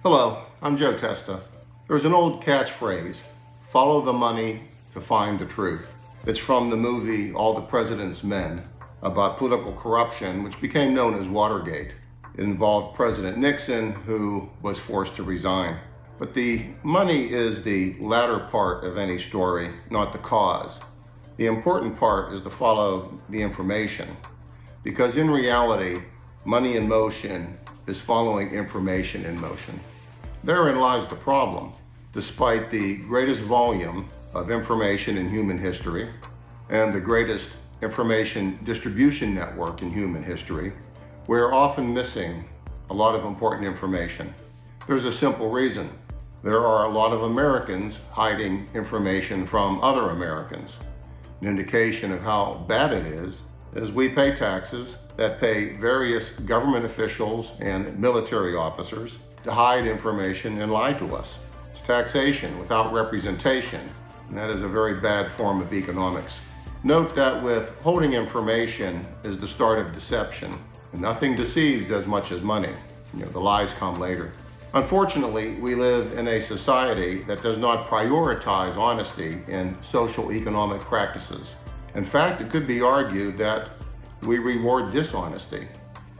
Hello, I'm Joe Testa. There's an old catchphrase, follow the money to find the truth. It's from the movie All the President's Men about political corruption, which became known as Watergate. It involved President Nixon, who was forced to resign. But the money is the latter part of any story, not the cause. The important part is to follow the information, because in reality, money in motion is following information in motion. Therein lies the problem. Despite the greatest volume of information in human history and the greatest information distribution network in human history, we're often missing a lot of important information. There's a simple reason. There are a lot of Americans hiding information from other Americans. An indication of how bad it is we pay taxes that pay various government officials and military officers to hide information and lie to us. It's taxation without representation, and that is a very bad form of economics. Note that withholding information is the start of deception, and nothing deceives as much as money. The lies come later. Unfortunately, we live in a society that does not prioritize honesty in social economic practices. In fact, it could be argued that we reward dishonesty.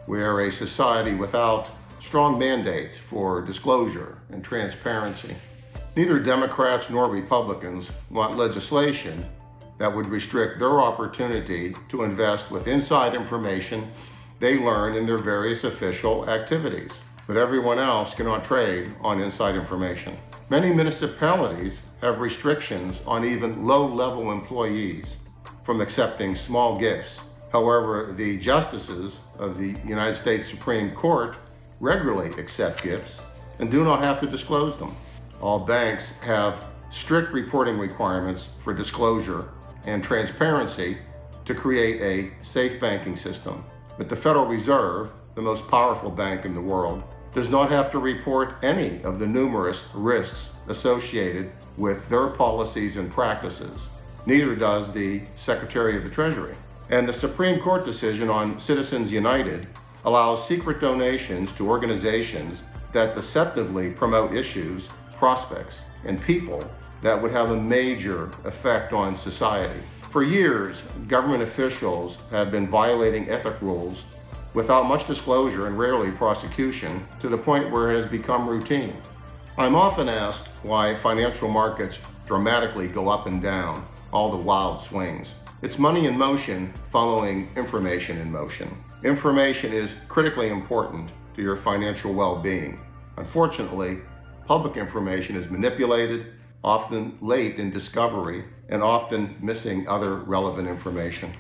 We are a society without strong mandates for disclosure and transparency. Neither Democrats nor Republicans want legislation that would restrict their opportunity to invest with inside information they learn in their various official activities. But everyone else cannot trade on inside information. Many municipalities have restrictions on even low-level employees from accepting small gifts. However, the justices of the United States Supreme Court regularly accept gifts and do not have to disclose them. All banks have strict reporting requirements for disclosure and transparency to create a safe banking system. But the Federal Reserve, the most powerful bank in the world, does not have to report any of the numerous risks associated with their policies and practices. Neither does the Secretary of the Treasury. And the Supreme Court decision on Citizens United allows secret donations to organizations that deceptively promote issues, prospects, and people that would have a major effect on society. For years, government officials have been violating ethics rules without much disclosure and rarely prosecution, to the point where it has become routine. I'm often asked why financial markets dramatically go up and down, all the wild swings. It's money in motion following information in motion. Information is critically important to your financial well-being. Unfortunately, public information is manipulated, often late in discovery, and often missing other relevant information.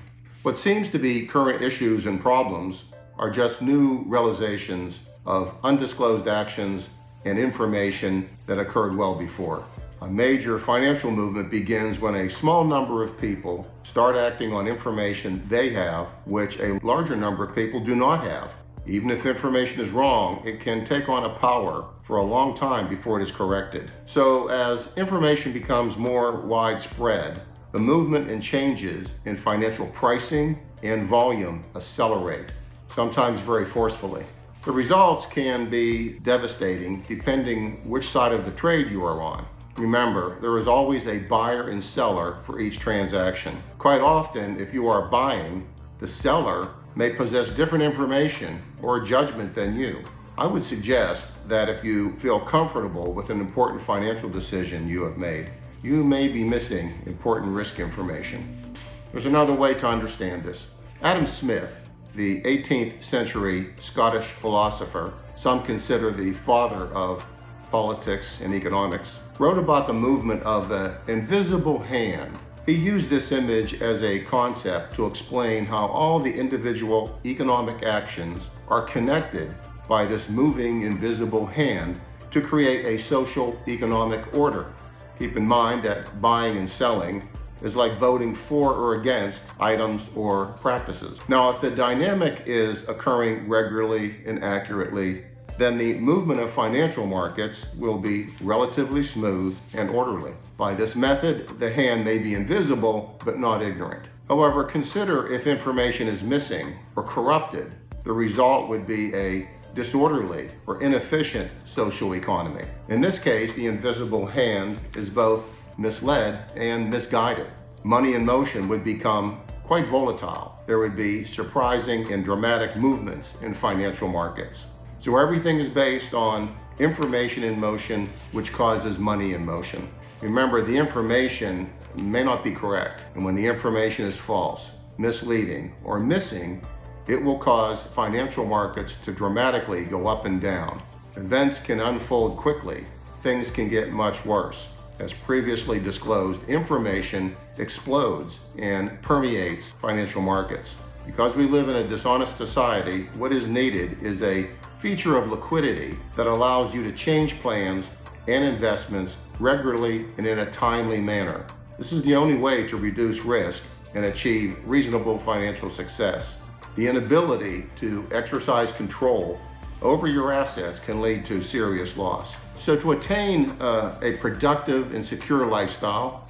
What seems to be current issues and problems are just new realizations of undisclosed actions and information that occurred well before. A major financial movement begins when a small number of people start acting on information they have, which a larger number of people do not have. Even if information is wrong, it can take on a power for a long time before it is corrected. So as information becomes more widespread, the movement and changes in financial pricing and volume accelerate, sometimes very forcefully. The results can be devastating depending which side of the trade you are on. Remember, there is always a buyer and seller for each transaction. Quite often, if you are buying, the seller may possess different information or judgment than you. I would suggest that if you feel comfortable with an important financial decision you have made, you may be missing important risk information. There's another way to understand this. Adam Smith, the 18th century Scottish philosopher, some consider the father of politics and economics, wrote about the movement of the invisible hand. He used this image as a concept to explain how all the individual economic actions are connected by this moving invisible hand to create a social economic order. Keep in mind that buying and selling is like voting for or against items or practices. Now, if the dynamic is occurring regularly and accurately, then the movement of financial markets will be relatively smooth and orderly. By this method, the hand may be invisible but not ignorant. However, consider if information is missing or corrupted, the result would be a disorderly, or inefficient social economy. In this case, the invisible hand is both misled and misguided. Money in motion would become quite volatile. There would be surprising and dramatic movements in financial markets. So everything is based on information in motion, which causes money in motion. Remember, the information may not be correct, and when the information is false, misleading, or missing, it will cause financial markets to dramatically go up and down. Events can unfold quickly. Things can get much worse. As previously disclosed, information explodes and permeates financial markets. Because we live in a dishonest society, what is needed is a feature of liquidity that allows you to change plans and investments regularly and in a timely manner. This is the only way to reduce risk and achieve reasonable financial success. The inability to exercise control over your assets can lead to serious loss. So to attain a productive and secure lifestyle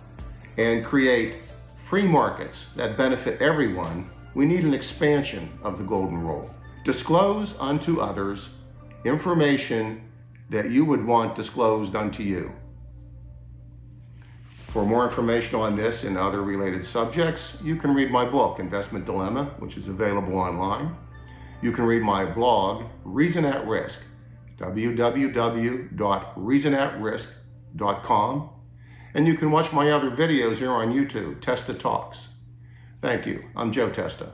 and create free markets that benefit everyone, we need an expansion of the golden rule. Disclose unto others information that you would want disclosed unto you. For more information on this and other related subjects, you can read my book, Investment Dilemma, which is available online. You can read my blog, Reason at Risk, www.reasonatrisk.com. And you can watch my other videos here on YouTube, Testa Talks. Thank you. I'm Joe Testa.